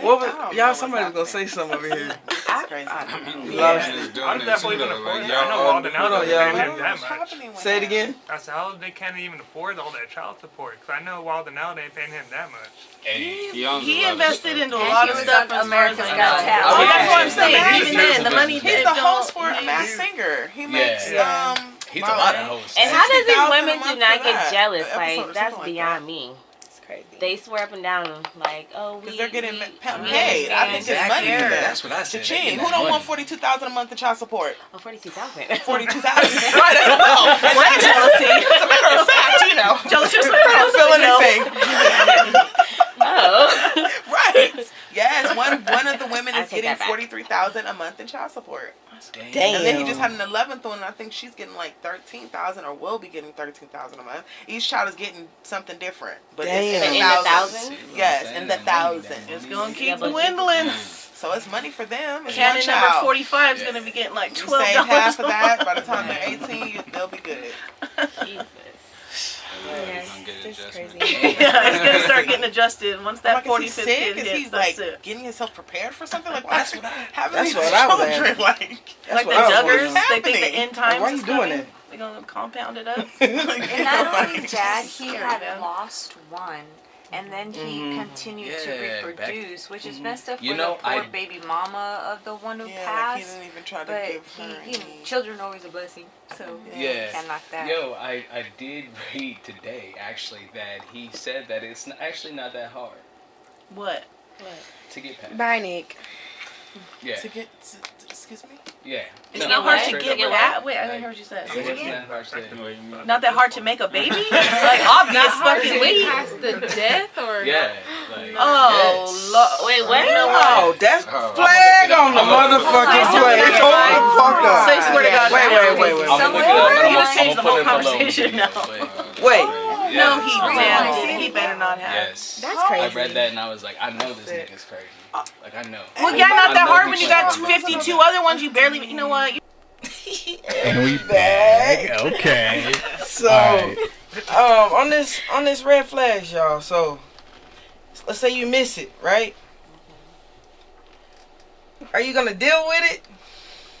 Y'all, somebody's gonna say something over here. That's crazy. I'm definitely gonna afford it. I know Walden now they paying him that much. Say it again. I said, how they can't even afford all that child support? Because I know Walden now they ain't paying him that much. He invested into a lot of stuff as America's far as Got Talent. That's what I'm saying. Even then, the money he's the host for a Masked Singer. He makes he's a lot of hosts. And how does these women do not get jealous? Like that's beyond me. They swear up and down like, because they're getting paid. I think it's money for them. That's what I said. Who don't want $42,000 a month in child support? Oh, $42,000. $42,000. Right as well. What jealousy? As a matter of fact, jealousy. I don't feel anything. Oh. Right. Yes. One of the women is getting $43,000 a month in child support. Damn. And then he just had an 11th one, and I think she's getting like $13,000 or will be getting $13,000 a month. Each child is getting something different, but it's in the thousands. Yes, in the thousands. It's gonna keep dwindling. So it's money for them. It's Cannon number 45 is gonna be getting like $12. Save half of that. By the time they're 18, they'll be good. Jesus. It's crazy. It's gonna start getting adjusted once that 45th kid hits. Is he like getting himself prepared for something? Like that's what I was children, like the Duggars. They think the end times. Why are you doing that? They're gonna compound it up. And not only that, he had lost one. And then he continued to reproduce, which is messed up for the poor baby mama of the one who passed. Like he didn't even try to give her children are always a blessing, so can't knock that. Yo, I did read today, actually, that he said that it's actually not that hard. What? To get past. Bye, Nick. Yeah. To get, excuse me? Yeah. It's not hard to get that. Wait, I didn't hear what you said. Not that hard to make a baby? Like obvious fucking way past the death or Like, Wait, what? Oh, that's flag on the motherfucking flag. Hold the fuck up. Say swear to God. Wait. You just changed the whole conversation now. Wait. No, he better not have. Yes. That's crazy. I read that and I was like, I know this nigga's crazy. Like, I know. Well, yeah, not that hard when you got 52 other ones you barely, you know what? And we back. Okay. So, on this red flags, y'all. So, let's say you miss it, right? Are you gonna deal with it?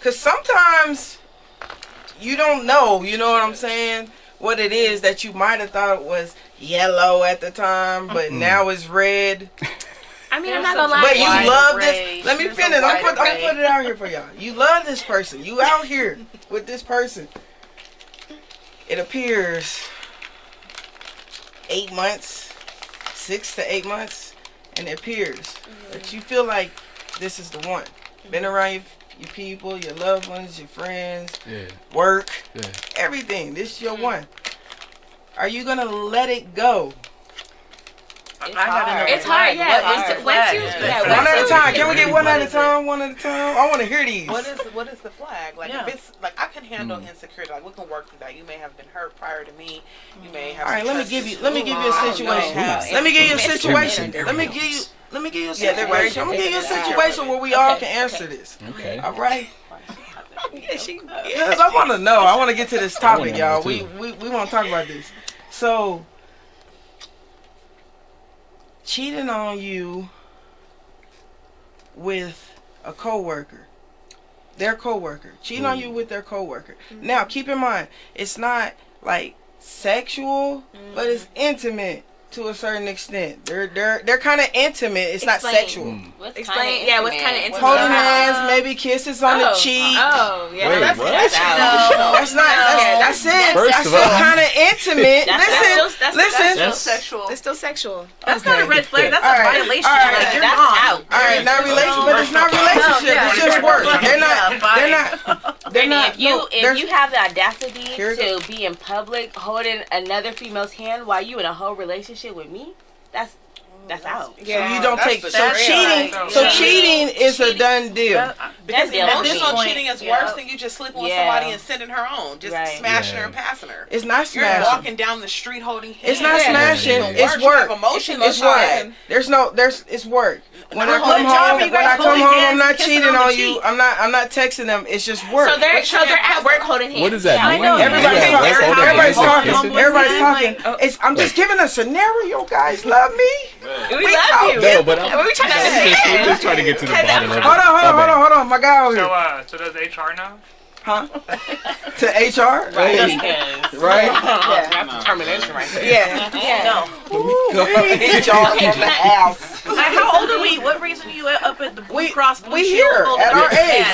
Cause sometimes you don't know. You know what I'm saying? What it is that you might have thought was yellow at the time, but now it's red. I mean, I'm not gonna lie. But you love this. Let me finish. I'm put it out here for y'all. You love this person. You out here with this person. It appears 8 months, 6 to 8 months, and it appears that you feel like this is the one. Been around your people, your loved ones, your friends, work, everything. This is your one. Are you gonna let it go? It's hard, yeah. One at a time. Can we get one at a time? One at a time. I want to hear these. What is the flag? Like if it's like I can handle insecurity. Like we can work through that. You may have been hurt prior to me. You may have. All right, let me give you a situation. Let me give you a situation. Let me give you a situation. I'm gonna give you a situation where we all can answer this. Okay. All right. Yes, I want to know. I want to get to this topic, y'all. We want to talk about this. So, cheating on you with a coworker, their coworker, cheating on you with their coworker. Now, keep in mind, it's not like sexual, but it's intimate to a certain extent. They're kind of intimate. It's not sexual. Explain. Yeah, what's kind of intimate? Holding hands, maybe kisses on the cheek. Oh, yeah. Wait, that's what? That's not. That's it. I said kind of intimate. Listen. That's sexual. It's still sexual. That's not a red flag. That's a violation. Like, you're out. All right, not relationship, but it's not relationship. It's just work. They're not. If you have the audacity to be in public holding another female's hand while you in a whole relationship with me, that's out. Yeah. So you don't take cheating. So cheating is a done deal. Because emotional cheating is worse than you just sleeping with somebody and sending her on, just smashing her and passing her. It's not smashing. You're walking down the street holding hands. It's not smashing. It's work. It's work. It's work. When I come home, I'm not cheating on you. I'm not texting them. It's just work. So they're at work holding hands. What does that mean? Everybody's talking. I'm just giving a scenario. Guys love me. We love you. No, but we're trying to understand. We're just trying to get to the bottom of it. Hold on. My guy over here. So does HR know? Huh? To HR? Right. Yeah. Termination right there. Yeah. No. HR from the house. How old are we? What reason are you up at the Blue Cross Blue We Shield? here at our age.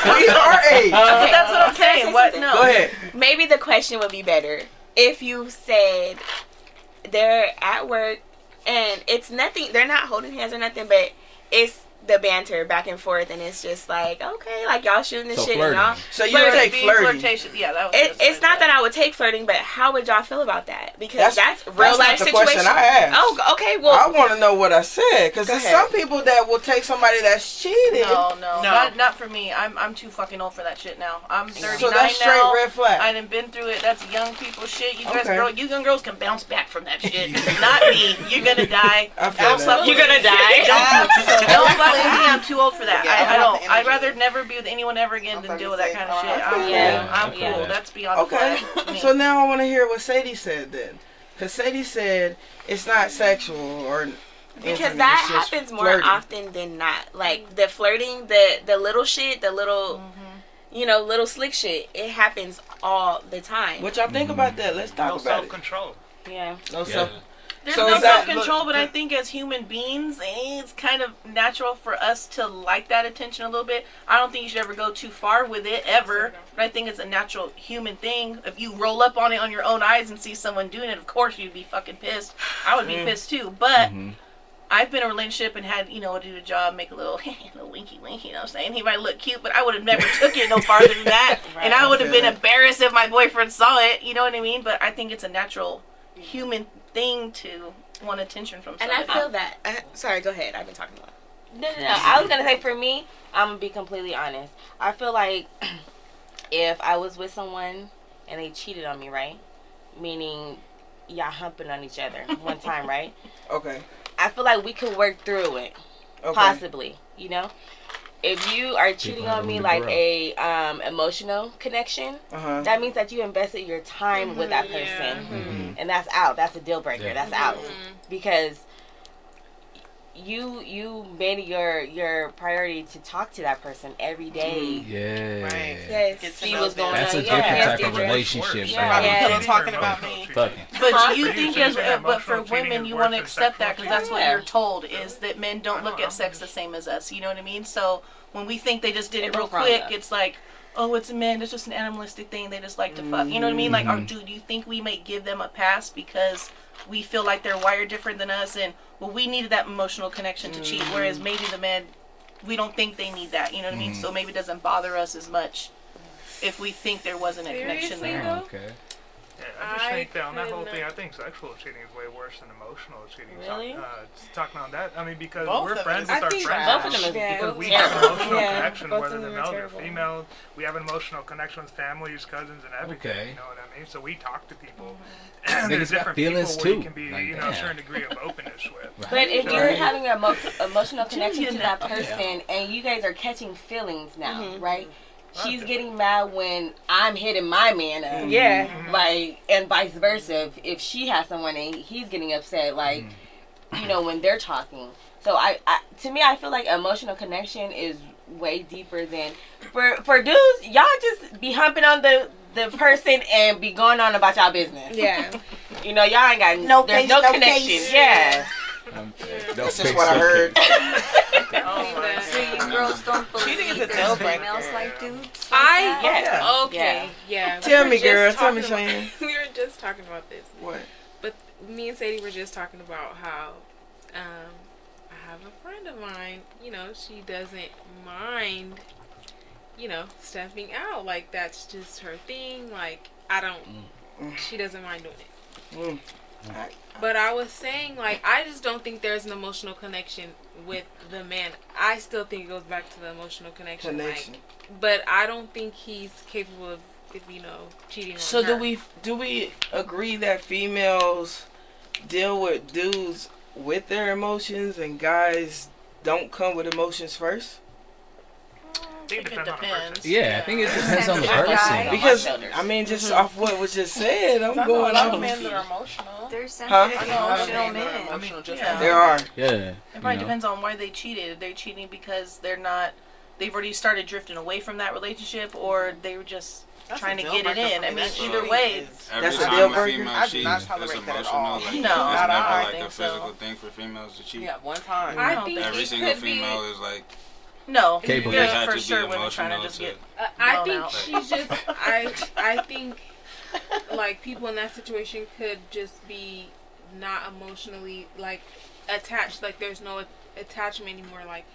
We our age. Okay, that's what I'm saying. What? No. Go ahead. Maybe the question would be better if you said they're at work and it's nothing. They're not holding hands or nothing, but it's the banter back and forth, and it's just like, okay, like y'all shooting this shit flirting. and y'all. So you would take flirting. Yeah, that was it's not that I would take flirting, but how would y'all feel about that? Because that's real life the situation. Question I asked. Oh, okay. Well, I want to know what I said, because there's some people that will take somebody that's cheating. No. Not for me. I'm too fucking old for that shit now. I'm 39 so that's straight now. red flag. I done been through it. That's young people shit. You guys, you young girls can bounce back from that shit. Not me. You're gonna die. You're gonna die. Don't fuck with me. I'm too old for that. I don't. I'd rather never be with anyone ever again than deal with that kind of shit. I'm cool. That's beyond the So now I want to hear what Sadie said then, because Sadie said it's not sexual or. Because that happens more often than not. Like the flirting, the little shit, the little, little slick shit. It happens all the time. What y'all think about that? Let's talk about self-control. Yeah. No self. There's no self-control, but I think as human beings, it's kind of natural for us to like that attention a little bit. I don't think you should ever go too far with it, ever. But I think it's a natural human thing. If you roll up on it on your own eyes and see someone doing it, of course you'd be fucking pissed. I would be pissed too. But I've been in a relationship and had, do a job, make a little winky, you know what I'm saying? He might look cute, but I would have never took it no farther than that. And I would have been embarrassed if my boyfriend saw it, you know what I mean? But I think it's a natural human thing to want attention from somebody. And I feel that. Sorry, go ahead. I've been talking a lot. No. I was going to say, for me, I'm going to be completely honest. I feel like if I was with someone and they cheated on me, right? Meaning y'all humping on each other one time, right? Okay. I feel like we could work through it. Okay. Possibly, If you are cheating on me like a emotional connection, that means that you invested your time with that person, and that's out. That's a deal breaker. Yeah. That's out because you made it your priority to talk to that person every day. Yeah. Right. Yes. See what's going on. That's a different type of relationship. Talking about me. But you think but for women, you want to accept that because that's what you're told is that men don't look at sex the same as us. You know what I mean? So when we think they just did it real quick, it's like, oh, it's a man. It's just an animalistic thing. They just like to fuck. You know what I mean? Like, do you think we may give them a pass because we feel like they're wired different than us? And, well, we needed that emotional connection to cheat, whereas maybe the men, we don't think they need that. You know what I mean? So maybe it doesn't bother us as much if we think there wasn't a connection there. Okay. Yeah, I just think that on that whole thing, I think sexual cheating is way worse than emotional cheating. Really? Talking on that, I mean, because both we're friends with our friends. Both of them is because we have an emotional connection, whether they're male or female. We have an emotional connection with families, cousins, and everything. Okay. You know what I mean? So we talk to people. There's different feelings too. You can be, a certain degree of openness with. But if you're having an emotional connection to that person, and you guys are catching feelings now, right? she's getting mad when I'm hitting my man up. Yeah. Like, and vice versa. If she has someone and he's getting upset, like, you know, when they're talking. So to me, I feel like emotional connection is way deeper than for dudes. Y'all just be humping on the person and be going on about y'all business. Yeah. You know, y'all ain't got there's no connection. Case. Yeah. That's just what I heard. So you girls don't believe Cheating is a there's deal breaker. females like dudes? Yeah. Tell me, girl. Tell me, Shane. We were just talking about this. What? But me and Sadie were just talking about how I have a friend of mine, you know, she doesn't mind, you know, stepping out. Like, that's just her thing. Like, she doesn't mind doing it. But I was saying, like, I just don't think there's an emotional connection with the man. I still think it goes back to the emotional connection. Like, but I don't think he's capable of, you know, cheating on her. So do we agree that females deal with dudes with their emotions and guys don't come with emotions first? I think it depends. Yeah, I think it depends on the person. Because I mean, just off what was just said, I'm going off. Men that are emotional. There's sensitive emotional men. There are. Yeah. It probably depends on why they cheated. If they're cheating because they've already started drifting away from that relationship, or they were just trying to get it in. I mean, either way, that's a deal breaker. I do not tolerate that at all. Like, No, it's not never I like think a physical so. thing for females to cheat. Yeah, one time. I think Every it single could be, female is like no, Capable. you're Have for to be sure women trying to emotional just get. I think out. she's just. I think like people in that situation could just be not emotionally like attached. Like there's no attachment anymore. Like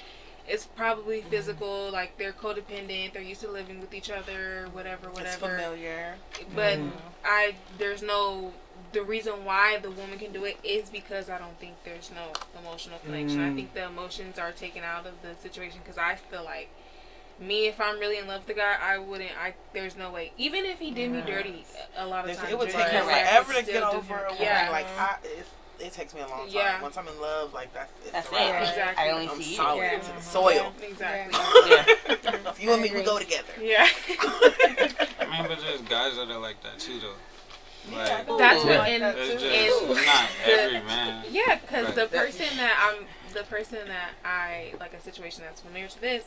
it's probably physical. Like they're codependent. They're used to living with each other. Whatever. It's familiar. But there's no. The reason why the woman can do it is because I don't think there's no emotional connection. I think the emotions are taken out of the situation because I feel like me, if I'm really in love with the guy, there's no way. Even if he did me dirty a lot of times. It would take me forever to get over a woman. Yeah. Like, it takes me a long time. Yeah. Once I'm in love, like, that's it. Exactly. I only I'm see solid you. to the soil. Exactly. If you and me, we go together. Yeah. I mean, but there's guys that are like that too, though. Like, That's what, it's just not every man. Yeah, because the person that I like a situation that's familiar to this,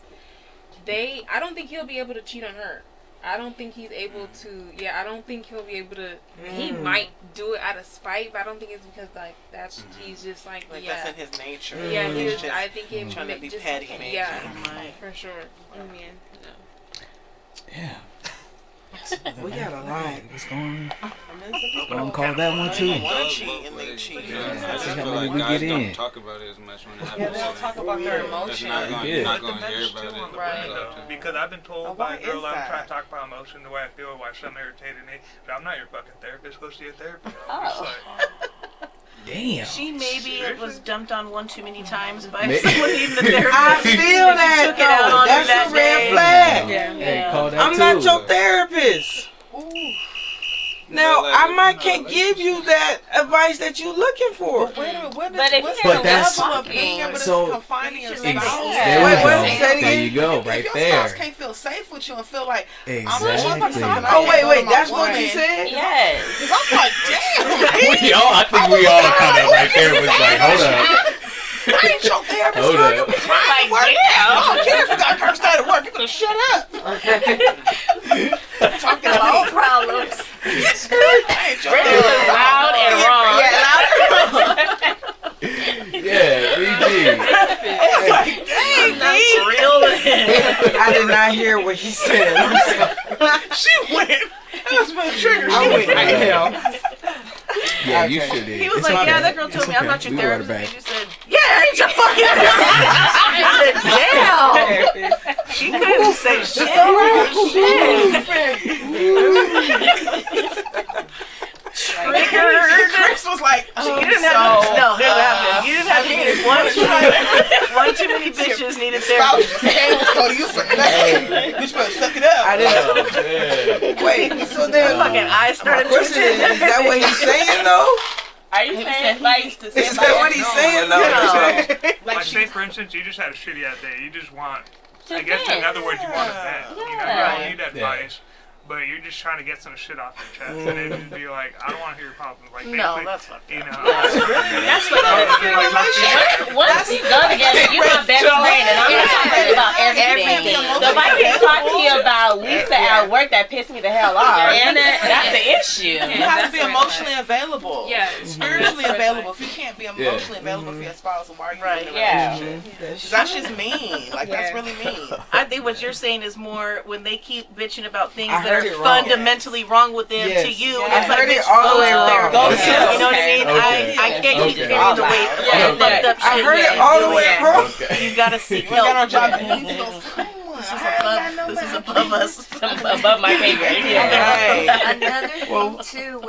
I don't think he'll be able to cheat on her. I don't think he's able to. Yeah, I don't think he'll be able to. He might do it out of spite, but I don't think it's because like that's he's just like that's in his nature. Yeah, he's just I think he's trying to be just, petty. Maybe. Yeah, for sure. I mean, no. Yeah. We got a lot. What's going on? Don't call that one too. They want to cheat and they cheat. I just feel like guys don't talk about it as much when it happens. Yeah, they don't talk about their emotions. You're not going to hear about it. Right. Because I've been told by a girl I'm trying to talk about emotion the way I feel, why something irritated me. But I'm not your fucking therapist. Go see a therapist. Damn. She maybe was dumped on one too many times by someone in the therapist. I feel that though. That's a red flag. Hey, call that I'm too. not your therapist. Now, I might can't give you that advice that you're looking for. But wait a minute, But that's so confining your spouse? There you go, right if your there. spouse can't feel safe with you and feel like Exactly. Oh wait, that's what you said? Yes. Because I'm like, damn. I think we all kind of right there was like, hold up. I ain't your therapist. Hold girl. You up. be crying at work. I don't care if you got cursed out at work. You better shut up. Talking about No problems. I ain't your therapist. Loud and wrong. Yeah, loud and wrong. Yeah, BG. It's like, dang, Real. I did not hear what he said. she went. That was my trigger. I went right hell. Yeah, you should. He was like, yeah, that girl told me I'm not your We brought it therapist. back. And you said, yeah, I ain't your fucking therapist. Damn. She couldn't say shit. Triggered. Kris was like, You didn't have you didn't have to get one too many bitches needed therapy. Go to you for nothing. Bitch, better suck it up. I didn't know. Wait, so then Fucking eyes started question twitching. is that what he's saying though? Are you saying like Is that what he's saying though? Like say for instance, you just had a shitty ass day. You just want I guess in other words, you want to vent. You know, you don't need advice. But you're just trying to get some shit off your chest, and then just be like, I don't want to hear your problems. Like, no, that's not. You know, that's what it is. Once we go together, you're my best friend, and I'm not talking about everything. Nobody can talk to you about Lisa at work that pissed me the hell off. And that's the issue. You have to be emotionally available. Yeah, spiritually available. If you can't be emotionally available for your spouse, why are you in a relationship? That's just mean. Like that's really mean. I think what you're saying is more when they keep bitching about things that are fundamentally wrong with them to you. I heard it all the way wrong. You know what I mean? I can't keep carrying the weight. I heard it all the way wrong. You gotta seek help. This is above us. Above my pay grade. Another thing too,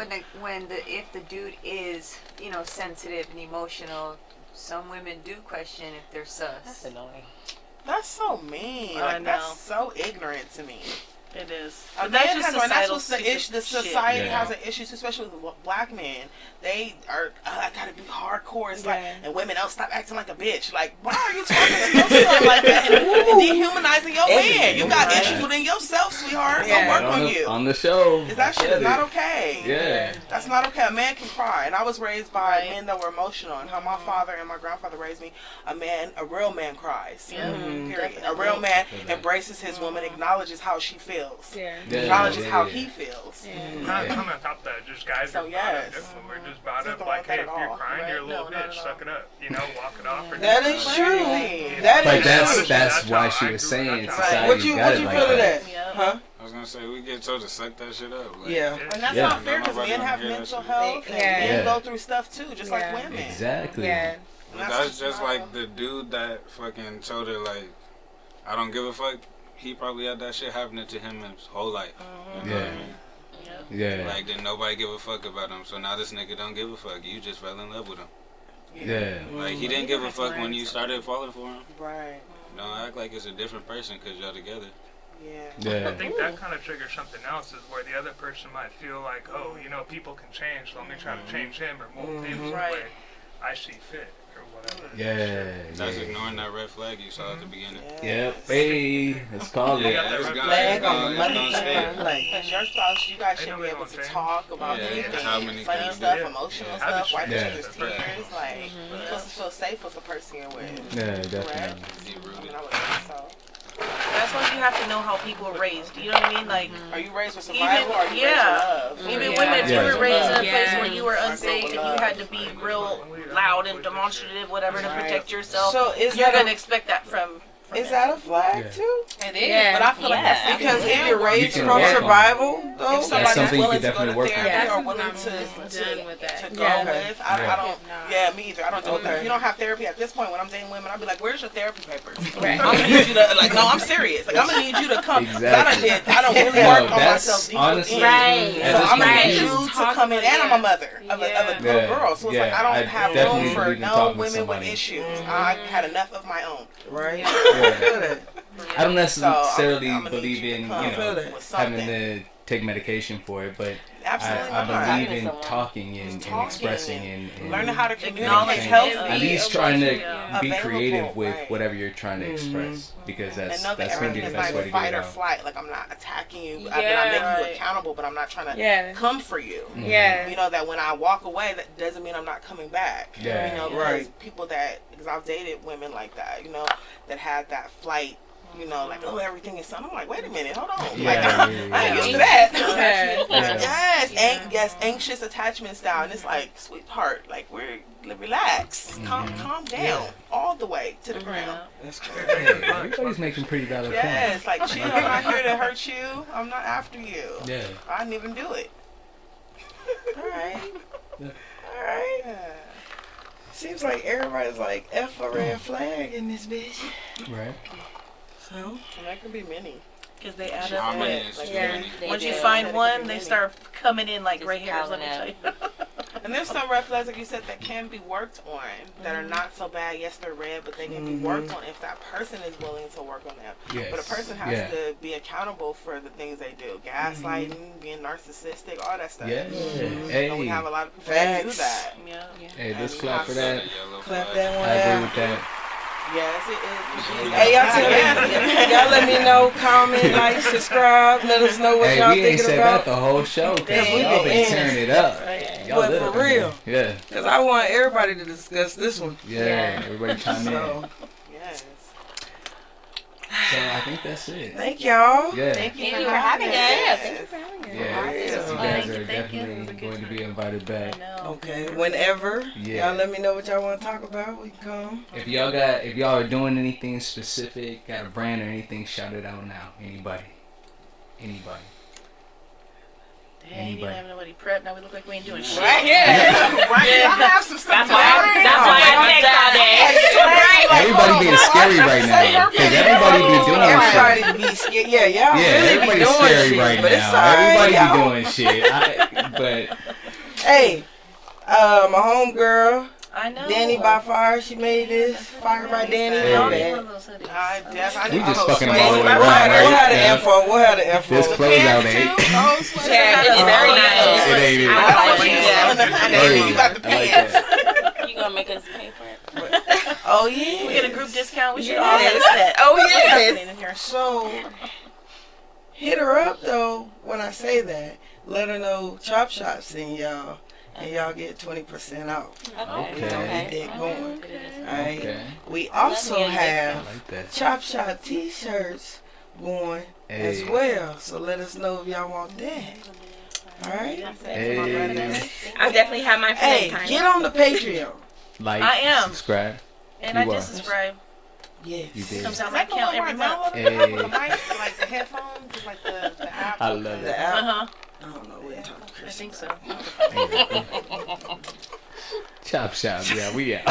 if the dude is, you know, sensitive and emotional, some women do question if they're sus. That's annoying. That's so mean. Like, that's so ignorant to me. It is. But that's what's the issue. The society has an issue, especially with black men. They are, I gotta be hardcore. It's like, and women don't stop acting like a bitch. Like, why are you talking to your son like that and dehumanizing your man? You got issues within yourself, sweetheart. Go work on you. On the show. That shit is not okay. Yeah. That's not okay. A man can cry. And I was raised by men that were emotional. And how my father and my grandfather raised me, a real man cries. Period. A real man embraces his woman, acknowledges how she feels. Acknowledges how he feels. Not coming on top of that, just guys are different. We're just brought up like, hey, if you're crying, you're a little bitch, suck it up. You know, walk it off. That is true. That's why she was saying society. What you feel of that? Huh? I was gonna say, we get told to suck that shit up. Like, and that's not fair because men have mental health and men go through stuff too, just like women. Exactly. That's just like the dude that fucking told her, like, I don't give a fuck. He probably had that shit happening to him his whole life. You know what I mean? Yeah. Like, didn't nobody give a fuck about him, so now this nigga don't give a fuck. You just fell in love with him. Yeah. Like, he didn't give a fuck when you started falling for him. Right. Don't act like it's a different person because y'all together. I think that kind of triggers something else, is where the other person might feel like, oh, you know, people can change, so let me try to change him or mold him the way I see fit. That's ignoring that red flag you saw at the beginning. Yep. Hey, let's call it. Red flag on the money flag. Because your spouse, you guys should be able to talk about anything, funny stuff, emotional stuff, wipe each other's tears. Like, you're supposed to feel safe with the person you're with. Yeah, definitely. I mean, I would think so. That's why you have to know how people are raised. You know what I mean? Like, are you raised with survival or are you raised with love? Even women, if you were raised in a place where you were unsafe and you had to be real loud and demonstrative, whatever, to protect yourself, so you're going to expect that from Is that a flag too? It is, but I feel like that's because if you're raised from survival, though, if somebody's willing to go to therapy or willing to go with, I don't. Yeah, me either. I don't do it. If you don't have therapy at this point, when I'm dating women, I'll be like, "Where's your therapy papers?" I'm gonna need you to no, I'm serious. Like I'm gonna need you to come. Exactly. I don't really work on myself deep honestly, within. So I'm gonna need you to come in, and I'm a mother of a little girl, so it's like I don't have room for no women with issues. I had enough of my own. Right. I don't necessarily believe in having to take medication for it, but I believe in talking and expressing and learning how to communicate healthy. At least trying to be creative with whatever you're trying to express, because that's going to be the best way to get it out. Flight. Like I'm not attacking you, I'm making you accountable, but I'm not trying to come for you. Yeah. You know that when I walk away, that doesn't mean I'm not coming back. Yeah. You know, because people because I've dated women like that, you know, that had that flight. You know, like, oh, everything is something. I'm like, wait a minute, hold on. I ain't used to that. Yes, anxious attachment style. And it's like, sweetheart, like, relax. Calm down all the way to the ground. That's crazy. Everybody's making pretty valid points. Yes, like, chill, I'm not here to hurt you. I'm not after you. Yeah. I didn't even do it. All right. Yeah. Seems like everybody's like F a red flag in this bitch. Right. So, and that could be many. Because they add up. Once you find one, they start coming in like gray hairs, let me tell you. And there's some red flags, like you said, that can be worked on, that are not so bad. Yes, they're red, but they can be worked on if that person is willing to work on them. Yes. But a person has to be accountable for the things they do. Gaslighting, being narcissistic, all that stuff. Yeah. Hey. And we have a lot of people that do that. Yeah. Hey, let's clap for that. Clap that one I agree with that. Yes, it is. Hey, y'all let me know, comment, like, subscribe, let us know what y'all thinking about. We ain't said that the whole show. Y'all been tearing it up. But for real. Yeah. Because I want everybody to discuss this one. Yeah, everybody chime in. Yes. So I think that's it. Thank y'all. Yeah. Thank you for having us. Yeah, thank you for having us. Yeah, you guys are definitely going to be invited back. Okay, whenever. Yeah. Y'all let me know what y'all want to talk about. We can come. If y'all are doing anything specific, got a brand or anything, shout it out now. Anybody. Dang, you don't have nobody prep. Now we look like we ain't doing shit. Right? Yeah. Right. I have some stuff. That's why I text all day. Everybody being scary right now. Because everybody be doing shit. Everybody be scared. Yeah, y'all really be doing scary shit. Right but now. It's alright, everybody be doing shit. But hey, my homegirl. I know. Danny by Fire, she made this. Fire by Danny. We just fucking them all the way around, right? We'll have the info. This closeout ain't. Yeah, it's very nice. It ain't even. You got the pants. You gonna make us pay for it? Oh yeah. We get a group discount. We should all have that. Oh yeah. So hit her up though when I say that. Let her know ChopShop send y'all. And y'all get 20% off. Okay. Going. Alright. Okay. We also have ChopShop t-shirts going as well. So let us know if y'all want that. Alright? I definitely have my Hey, get on the Patreon. Like, I am. Subscribe. And I did subscribe. Yes. You did. Comes out my account every month. Hey. Like the headphones, like the app. I love it. I don't know where to I think so. ChopShop, yeah, we out.